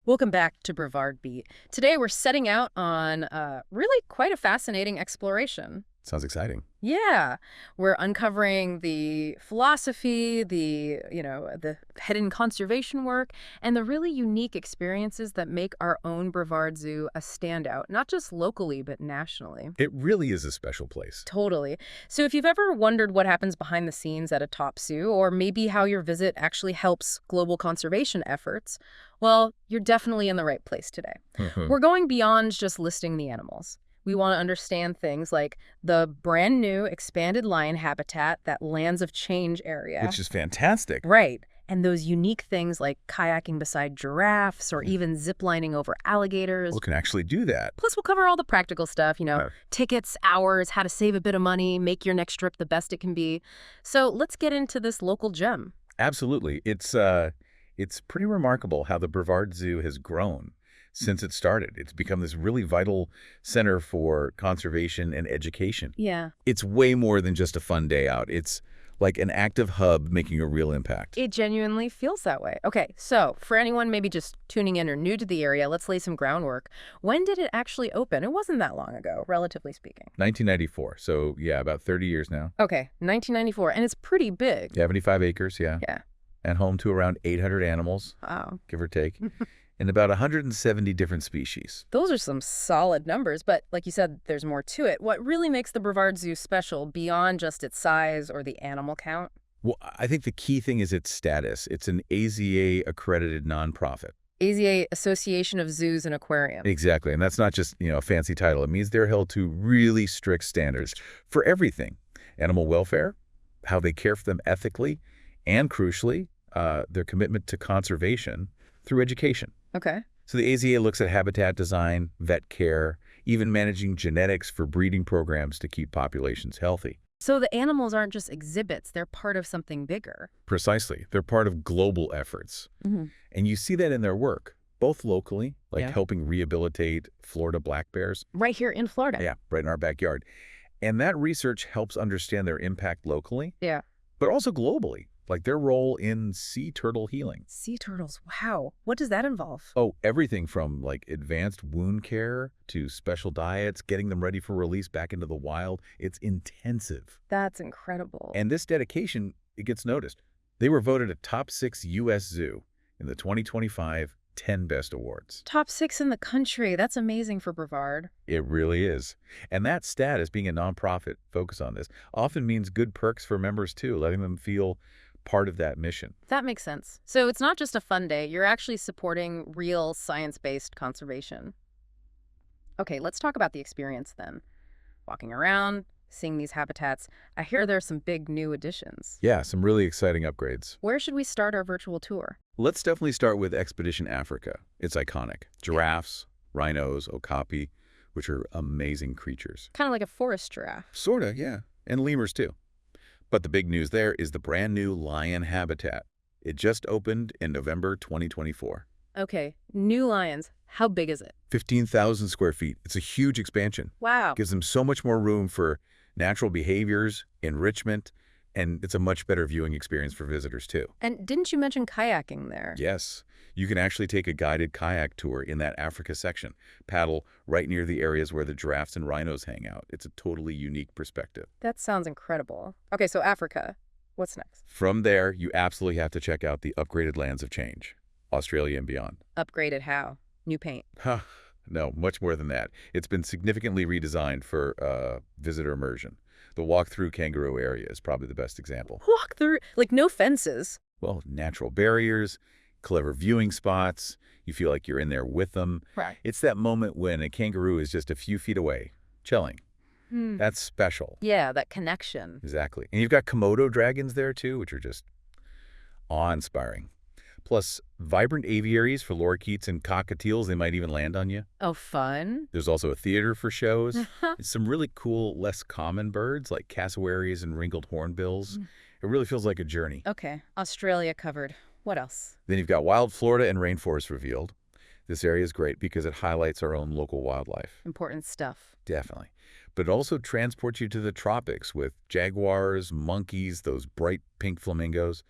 Welcome back to Brevard Beat. Today we're setting out on really quite a fascinating exploration. Sounds exciting. Yeah, we're uncovering the philosophy, the hidden conservation work, and the really unique experiences that make our own Brevard Zoo a standout, not just locally, but nationally. It really is a special place. Totally. So if you've ever wondered what happens behind the scenes at a top zoo, or maybe how your visit actually helps global conservation efforts, well, you're definitely in the right place today. We're going beyond just listing the animals. We want to understand things like the brand new expanded lion habitat, that Lands of Change area. Which is fantastic. Right. And those unique things like kayaking beside giraffes or even ziplining over alligators. We can actually do that. Plus, we'll cover all the practical stuff, Uh, tickets, hours, how to save a bit of money, make your next trip the best it can be. So let's get into this local gem. Absolutely. It's pretty remarkable how the Brevard Zoo has grown since it started. It's become this really vital center for conservation and education. Yeah. It's way more than just a fun day out. It's like an active hub making a real impact. It genuinely feels that way. Okay, so for anyone maybe just tuning in or new to the area, let's lay some groundwork. When did it actually open? It wasn't that long ago, relatively speaking. 1994. So, yeah, about 30 years now. Okay, 1994, and it's pretty big. 75 acres, yeah. Yeah. And home to around 800 animals, Wow. give or take, and about 170 different species. Those are some solid numbers, but like you said, there's more to it. What really makes the Brevard Zoo special beyond just its size or the animal count? Well, I think the key thing is its status. It's an AZA-accredited nonprofit. AZA, Association of Zoos and Aquariums. Exactly, and that's not just, a fancy title. It means they're held to really strict standards for everything. Animal welfare, how they care for them ethically, and crucially, their commitment to conservation through education. Okay. So the AZA looks at habitat design, vet care, even managing genetics for breeding programs to keep populations healthy. So the animals aren't just exhibits, they're part of something bigger. Precisely. They're part of global efforts. And you see that in their work, both locally, like Yeah. helping rehabilitate Florida black bears. Right here in Florida. Yeah, right in our backyard. And that research helps understand their impact locally, Yeah. but also globally, like their role in sea turtle healing. Sea turtles, wow. What does that involve? Oh, everything from like advanced wound care to special diets, getting them ready for release back into the wild. It's intensive. That's incredible. And this dedication, it gets noticed. They were voted a top 6 U.S. zoo in the 2025 10 Best Awards. Top 6 in the country. That's amazing for Brevard. It really is. And that status, being a nonprofit focus on this, often means good perks for members too, letting them feel part of that mission. That makes sense. So it's not just a fun day. You're actually supporting real science-based conservation. Okay, let's talk about the experience then. Walking around, seeing these habitats, I hear there's some big new additions. Yeah, some really exciting upgrades. Where should we start our virtual tour? Let's definitely start with Expedition Africa. It's iconic. Giraffes, rhinos, okapi, which are amazing creatures. Kind of like a forest giraffe. Sorta, yeah. And lemurs too. But the big news there is the brand new lion habitat. It just opened in November 2024. Okay, new lions. How big is it? 15,000 square feet. It's a huge expansion. Wow. Gives them so much more room for natural behaviors, enrichment, and it's a much better viewing experience for visitors too. And didn't you mention kayaking there? Yes, you can actually take a guided kayak tour in that Africa section, paddle right near the areas where the giraffes and rhinos hang out. It's a totally unique perspective. That sounds incredible. Okay, so Africa. What's next? From there, you absolutely have to check out the upgraded Lands of Change, Australia and beyond. Upgraded how? New paint. Huh, no, much more than that. It's been significantly redesigned for visitor immersion. The walk-through kangaroo area is probably the best example. Walk through, like no fences. Well, natural barriers, clever viewing spots. You feel like you're in there with them. Right. It's that moment when a kangaroo is just a few feet away, chilling. That's special. Yeah, that connection. Exactly. And you've got Komodo dragons there, too, which are just awe-inspiring. Plus, vibrant aviaries for lorikeets and cockatiels. They might even land on you. Oh, fun. There's also a theater for shows. And some really cool, less common birds like cassowaries and ringled hornbills. It really feels like a journey. Okay, Australia covered. What else? Then you've got wild Florida and rainforest revealed. This area is great because it highlights our own local wildlife. Important stuff. Definitely. But it also transports you to the tropics with jaguars, monkeys, those bright pink flamingos.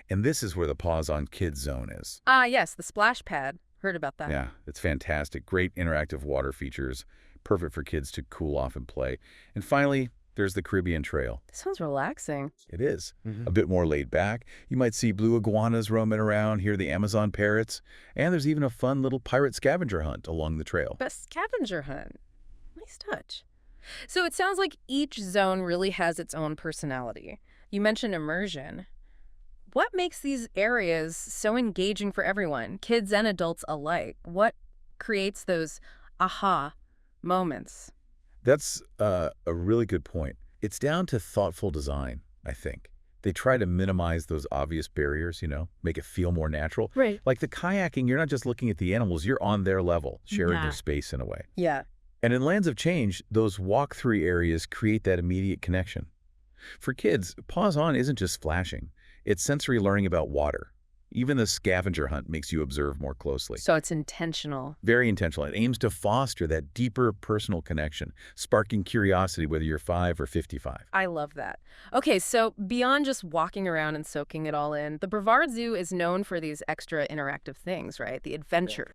And this is where the Pause on Kids zone is. Ah, yes, the splash pad. Heard about that. Yeah, it's fantastic. Great interactive water features, perfect for kids to cool off and play. And finally, there's the Caribbean Trail. This sounds relaxing. It is. A bit more laid back. You might see blue iguanas roaming around, hear the Amazon parrots, and there's even a fun little pirate scavenger hunt along the trail. But scavenger hunt. Nice touch. So it sounds like each zone really has its own personality. You mentioned immersion. What makes these areas so engaging for everyone, kids and adults alike? What creates those aha moments? That's a really good point. It's down to thoughtful design, I think. They try to minimize those obvious barriers, make it feel more natural. Right. Like the kayaking, you're not just looking at the animals, you're on their level, sharing their space in a way. Yeah. And in Lands of Change, those walk-through areas create that immediate connection. For kids, Paws On isn't just flashing. It's sensory learning about water. Even the scavenger hunt makes you observe more closely. So it's intentional. Very intentional. It aims to foster that deeper personal connection, sparking curiosity whether you're 5 or 55. I love that. Okay, so beyond just walking around and soaking it all in, the Brevard Zoo is known for these extra interactive things, right? The adventure.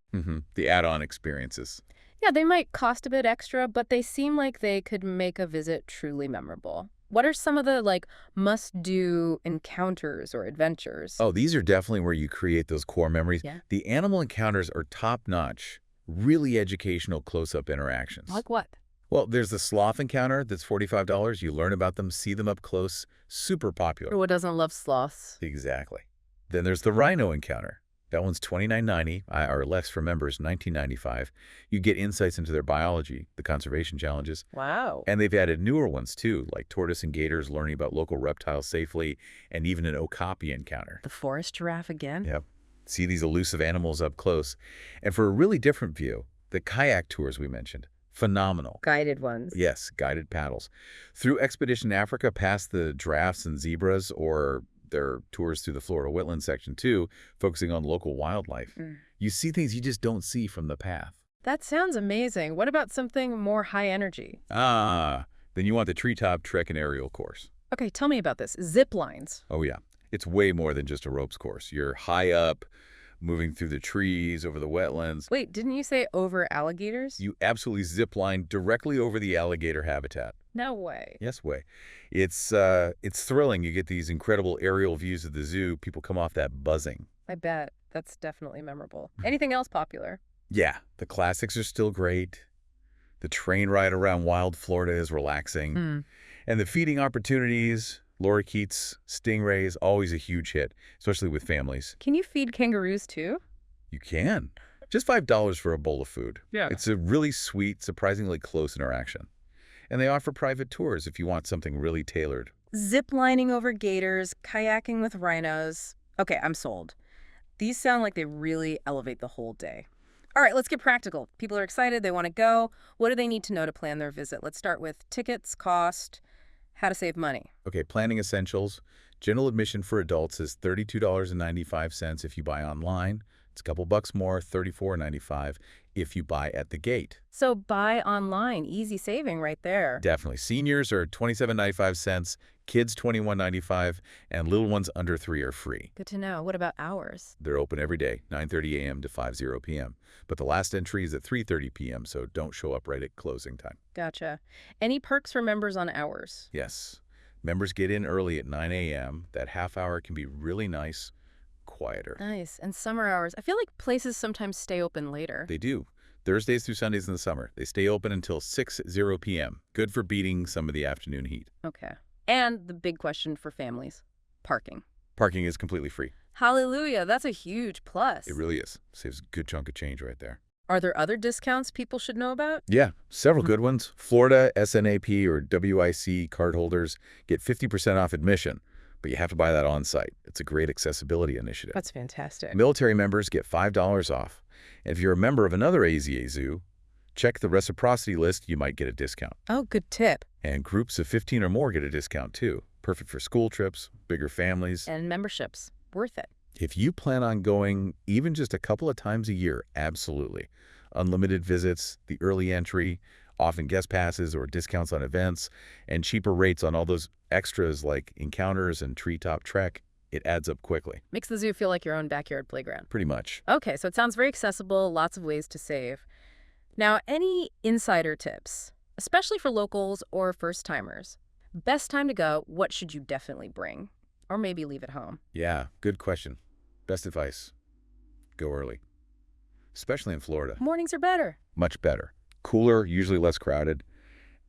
The add-on experiences. Yeah, they might cost a bit extra, but they seem like they could make a visit truly memorable. What are some of the, must-do encounters or adventures? Oh, these are definitely where you create those core memories. Yeah. The animal encounters are top-notch, really educational close-up interactions. Like what? Well, there's the sloth encounter that's $45. You learn about them, see them up close. Super popular. Who doesn't love sloths? Exactly. Then there's the rhino encounter. That one's $29.90, or less for members, $19.95. You get insights into their biology, the conservation challenges. Wow. And they've added newer ones, too, like tortoise and gators, learning about local reptiles safely, and even an okapi encounter. The forest giraffe again? Yep. See these elusive animals up close. And for a really different view, the kayak tours we mentioned. Phenomenal. Guided ones. Yes, guided paddles. Through Expedition Africa, past the giraffes and zebras, or their tours through the Florida wetland section too, focusing on local wildlife. You see things you just don't see from the path. That sounds amazing. What about something more high energy? Then you want the treetop trek and aerial course. Okay, tell me about this. Zip lines. Oh yeah, it's way more than just a ropes course. You're high up, moving through the trees, over the wetlands. Wait, didn't you say over alligators? You absolutely zip line directly over the alligator habitat. No way. Yes way. It's thrilling. You get these incredible aerial views of the zoo. People come off that buzzing. I bet. That's definitely memorable. Anything else popular? Yeah, the classics are still great. The train ride around wild Florida is relaxing. And the feeding opportunities, lorikeets, stingrays, always a huge hit, especially with families. Can you feed kangaroos too? You can. Just $5 for a bowl of food. Yeah. It's a really sweet, surprisingly close interaction. And they offer private tours if you want something really tailored. Zip lining over gators, kayaking with rhinos. Okay, I'm sold. These sound like they really elevate the whole day. All right, let's get practical. People are excited. They want to go. What do they need to know to plan their visit? Let's start with tickets, cost, how to save money. Okay, planning essentials. General admission for adults is $32.95 if you buy online. It's a couple bucks more, $34.95 if you buy at the gate. So buy online. Easy saving right there. Definitely. Seniors are $27.95, kids $21.95, and little ones under 3 are free. Good to know. What about hours? They're open every day, 9:30 a.m. to 5:00 p.m. But the last entry is at 3:30 p.m., so don't show up right at closing time. Gotcha. Any perks for members on hours? Yes. Members get in early at 9 a.m. That half hour can be really nice, quieter. Nice. And summer hours. I feel like places sometimes stay open later. They do. Thursdays through Sundays in the summer. They stay open until 6:00 p.m. Good for beating some of the afternoon heat. Okay. And the big question for families, parking. Parking is completely free. Hallelujah. That's a huge plus. It really is. Saves a good chunk of change right there. Are there other discounts people should know about? Yeah, several good ones. Florida, SNAP, or WIC cardholders get 50% off admission, but you have to buy that on site. It's a great accessibility initiative. That's fantastic. Military members get $5 off. And if you're a member of another AZA zoo, check the reciprocity list, you might get a discount. Oh, good tip. And groups of 15 or more get a discount too. Perfect for school trips, bigger families. And memberships. Worth it. If you plan on going even just a couple of times a year, absolutely. Unlimited visits, the early entry, often guest passes or discounts on events, and cheaper rates on all those extras like encounters and treetop trek. It adds up quickly. Makes the zoo feel like your own backyard playground. Pretty much. Okay, so it sounds very accessible, lots of ways to save. Now, any insider tips, especially for locals or first-timers? Best time to go, what should you definitely bring? Or maybe leave at home? Yeah, good question. Best advice, go early. Especially in Florida. Mornings are better. Much better. Cooler, usually less crowded,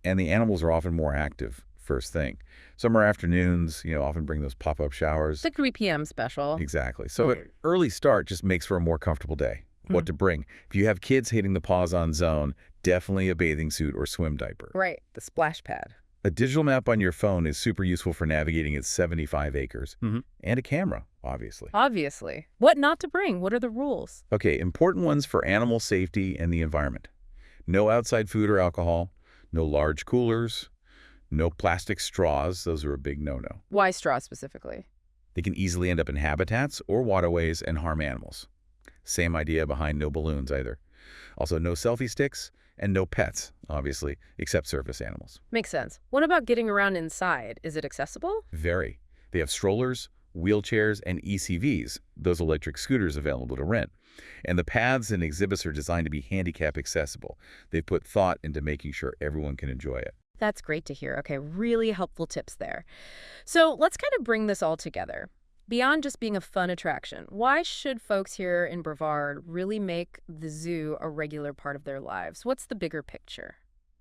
and the animals are often more active first thing. Summer afternoons, often bring those pop-up showers. The 3 p.m. special. Exactly. So an early start just makes for a more comfortable day. What to bring? If you have kids hitting the pause-on zone, definitely a bathing suit or swim diaper. Right, the splash pad. A digital map on your phone is super useful for navigating its 75 acres. And a camera, obviously. Obviously. What not to bring? What are the rules? Okay, important ones for animal safety and the environment. No outside food or alcohol, no large coolers, no plastic straws. Those are a big no-no. Why straw specifically? They can easily end up in habitats or waterways and harm animals. Same idea behind no balloons either. Also, no selfie sticks and no pets, obviously, except service animals. Makes sense. What about getting around inside? Is it accessible? Very. They have strollers, wheelchairs, and ECVs, those electric scooters available to rent. And the paths and exhibits are designed to be handicap accessible. They've put thought into making sure everyone can enjoy it. That's great to hear. Okay, really helpful tips there. So let's kind of bring this all together. Beyond just being a fun attraction, why should folks here in Brevard really make the zoo a regular part of their lives? What's the bigger picture?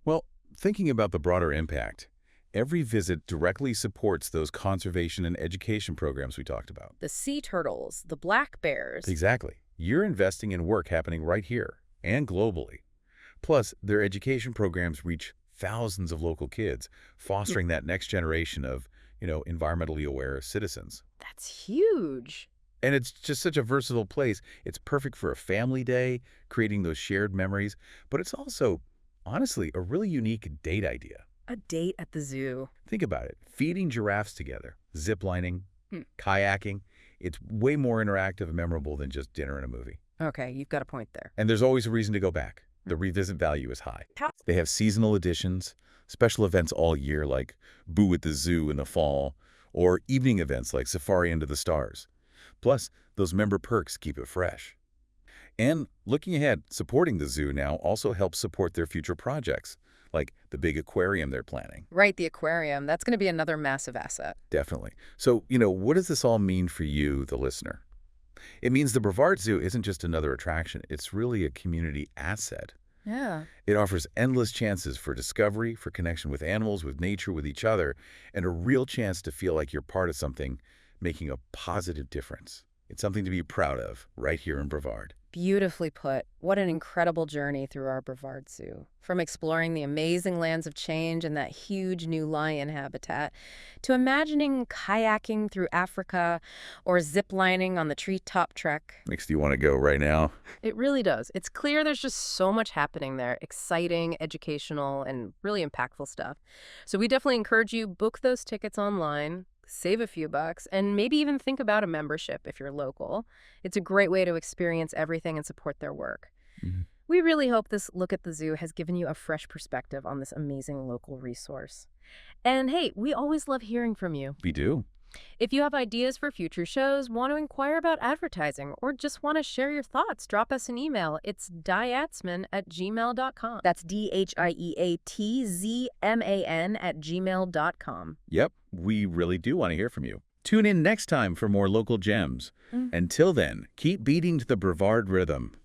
Well, thinking about the broader impact, every visit directly supports those conservation and education programs we talked about. The sea turtles, the black bears. Exactly. You're investing in work happening right here and globally. Plus, their education programs reach thousands of local kids, fostering that next generation of, environmentally aware citizens. That's huge. And it's just such a versatile place. It's perfect for a family day, creating those shared memories. But it's also, honestly, a really unique date idea. A date at the zoo. Think about it. Feeding giraffes together, ziplining, kayaking. It's way more interactive and memorable than just dinner and a movie. Okay, you've got a point there. And there's always a reason to go back. The revisit value is high. They have seasonal editions, special events all year like Boo at the Zoo in the fall, or evening events like Safari Under the Stars. Plus, those member perks keep it fresh. And looking ahead, supporting the zoo now also helps support their future projects, like the big aquarium they're planning. Right, the aquarium. That's going to be another massive asset. Definitely. So, what does this all mean for you, the listener? It means the Brevard Zoo isn't just another attraction. It's really a community asset. Yeah. It offers endless chances for discovery, for connection with animals, with nature, with each other, and a real chance to feel like you're part of something making a positive difference. It's something to be proud of right here in Brevard. Beautifully put. What an incredible journey through our Brevard Zoo. From exploring the amazing lands of change and that huge new lion habitat, to imagining kayaking through Africa or ziplining on the treetop trek. Makes you want to go right now. It really does. It's clear there's just so much happening there. Exciting, educational, and really impactful stuff. So we definitely encourage you, book those tickets online. Save a few bucks, and maybe even think about a membership if you're local. It's a great way to experience everything and support their work. We really hope this look at the zoo has given you a fresh perspective on this amazing local resource. And hey, we always love hearing from you. We do. If you have ideas for future shows, want to inquire about advertising, or just want to share your thoughts, drop us an email. It's diatzman@gmail.com. That's DHIEATZMAN@gmail.com. Yep, we really do want to hear from you. Tune in next time for more local gems. Until then, keep beating to the Brevard rhythm.